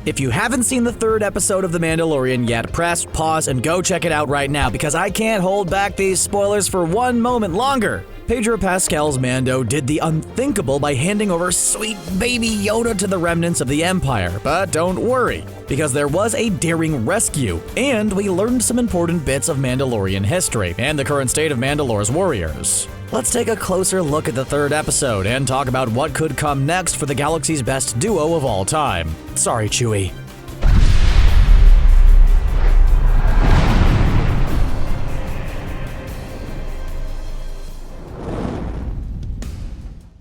If you haven't seen the third episode of The Mandalorian yet, press pause and go check it out right now because I can't hold back these spoilers for one moment longer. Pedro Pascal's Mando did the unthinkable by handing over sweet baby Yoda to the remnants of the Empire, but don't worry, because there was a daring rescue, and we learned some important bits of Mandalorian history and the current state of Mandalore's warriors. Let's take a closer look at the third episode and talk about what could come next for the galaxy's best duo of all time. Sorry, Chewie.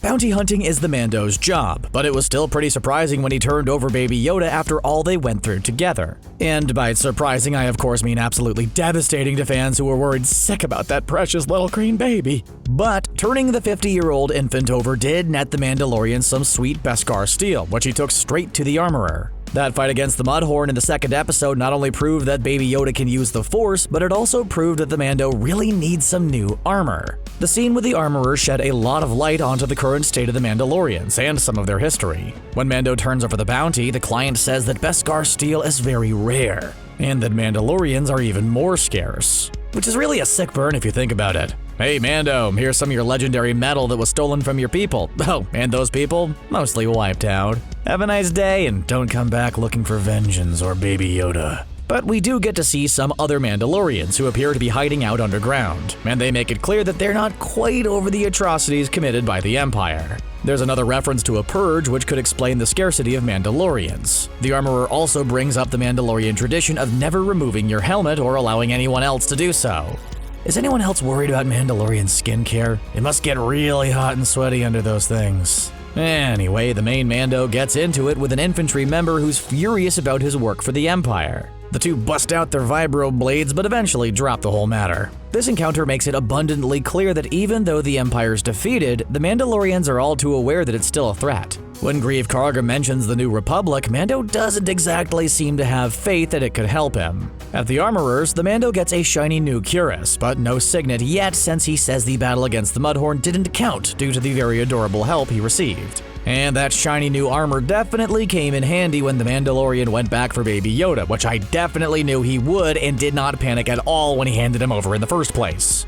Bounty hunting is the Mando's job, but it was still pretty surprising when he turned over Baby Yoda after all they went through together. And by surprising, I of course mean absolutely devastating to fans who were worried sick about that precious little green baby. But turning the 50-year-old infant over did net the Mandalorian some sweet Beskar steel, which he took straight to the armorer. That fight against the Mudhorn in the second episode not only proved that Baby Yoda can use the Force, but it also proved that the Mando really needs some new armor. The scene with the armorer shed a lot of light onto the current state of the Mandalorians and some of their history. When Mando turns over the bounty, the client says that Beskar steel is very rare, and that Mandalorians are even more scarce. Which is really a sick burn if you think about it. Hey Mando, here's some of your legendary metal that was stolen from your people. Oh, and those people? Mostly wiped out. Have a nice day and don't come back looking for vengeance or Baby Yoda. But we do get to see some other Mandalorians who appear to be hiding out underground, and they make it clear that they're not quite over the atrocities committed by the Empire. There's another reference to a purge which could explain the scarcity of Mandalorians. The armorer also brings up the Mandalorian tradition of never removing your helmet or allowing anyone else to do so. Is anyone else worried about Mandalorian skincare? It must get really hot and sweaty under those things. Anyway, the main Mando gets into it with an infantry member who's furious about his work for the Empire. The two bust out their vibro blades but eventually drop the whole matter. This encounter makes it abundantly clear that even though the Empire's defeated, the Mandalorians are all too aware that it's still a threat. When Greef Karga mentions the New Republic, Mando doesn't exactly seem to have faith that it could help him. At the Armorers, the Mando gets a shiny new cuirass, but no signet yet since he says the battle against the Mudhorn didn't count due to the very adorable help he received. And that shiny new armor definitely came in handy when the Mandalorian went back for Baby Yoda, which I definitely knew he would and did not panic at all when he handed him over in the first place.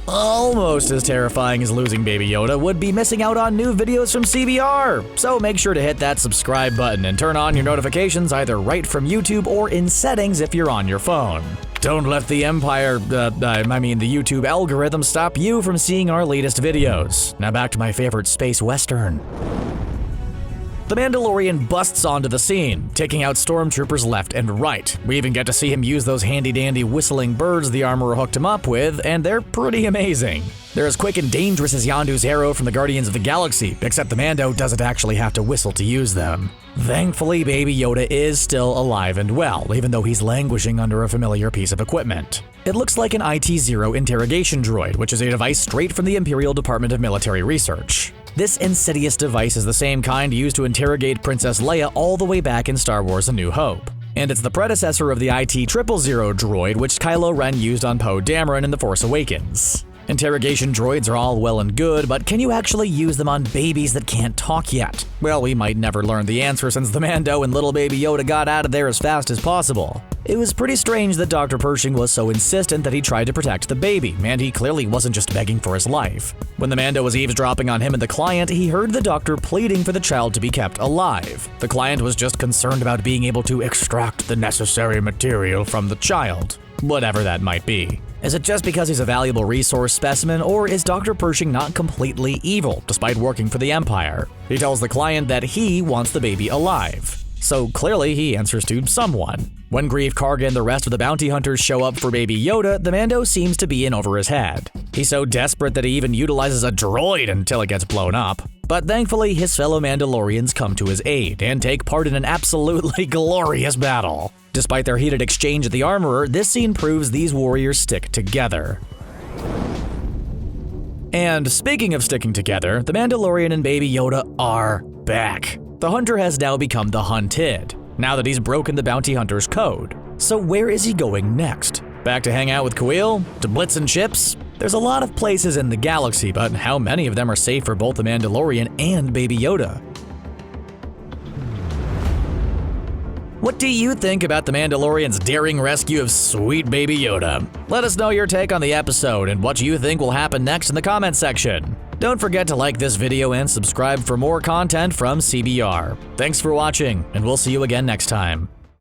Almost as terrifying as losing Baby Yoda would be missing out on new videos from CBR, so make sure to hit that subscribe button and turn on your notifications either right from YouTube or in settings if you're on your phone. Don't let the the YouTube algorithm stop you from seeing our latest videos. Now back to my favorite space western. The Mandalorian busts onto the scene, taking out stormtroopers left and right. We even get to see him use those handy-dandy whistling birds the armorer hooked him up with, and they're pretty amazing. They're as quick and dangerous as Yondu's arrow from the Guardians of the Galaxy, except the Mando doesn't actually have to whistle to use them. Thankfully, Baby Yoda is still alive and well, even though he's languishing under a familiar piece of equipment. It looks like an IT-0 interrogation droid, which is a device straight from the Imperial Department of Military Research. This insidious device is the same kind used to interrogate Princess Leia all the way back in Star Wars A New Hope. And it's the predecessor of the IT-000 droid which Kylo Ren used on Poe Dameron in The Force Awakens. Interrogation droids are all well and good, but can you actually use them on babies that can't talk yet? Well, we might never learn the answer since the Mando and little Baby Yoda got out of there as fast as possible. It was pretty strange that Dr. Pershing was so insistent that he tried to protect the baby, and he clearly wasn't just begging for his life. When the Mando was eavesdropping on him and the client, he heard the doctor pleading for the child to be kept alive. The client was just concerned about being able to extract the necessary material from the child, whatever that might be. Is it just because he's a valuable resource specimen, or is Dr. Pershing not completely evil, despite working for the Empire? He tells the client that he wants the baby alive. So clearly he answers to someone. When Greef Karga and the rest of the bounty hunters show up for Baby Yoda, the Mando seems to be in over his head. He's so desperate that he even utilizes a droid until it gets blown up. But thankfully, his fellow Mandalorians come to his aid and take part in an absolutely glorious battle. Despite their heated exchange at the Armorer, this scene proves these warriors stick together. And speaking of sticking together, the Mandalorian and Baby Yoda are back. The hunter has now become the hunted, now that he's broken the bounty hunter's code. So where is he going next? Back to hang out with Kuiil? To blitz and chips? There's a lot of places in the galaxy, but how many of them are safe for both the Mandalorian and Baby Yoda? What do you think about the Mandalorians' daring rescue of sweet baby Yoda? Let us know your take on the episode and what you think will happen next in the comments section. Don't forget to like this video and subscribe for more content from CBR. Thanks for watching, and we'll see you again next time.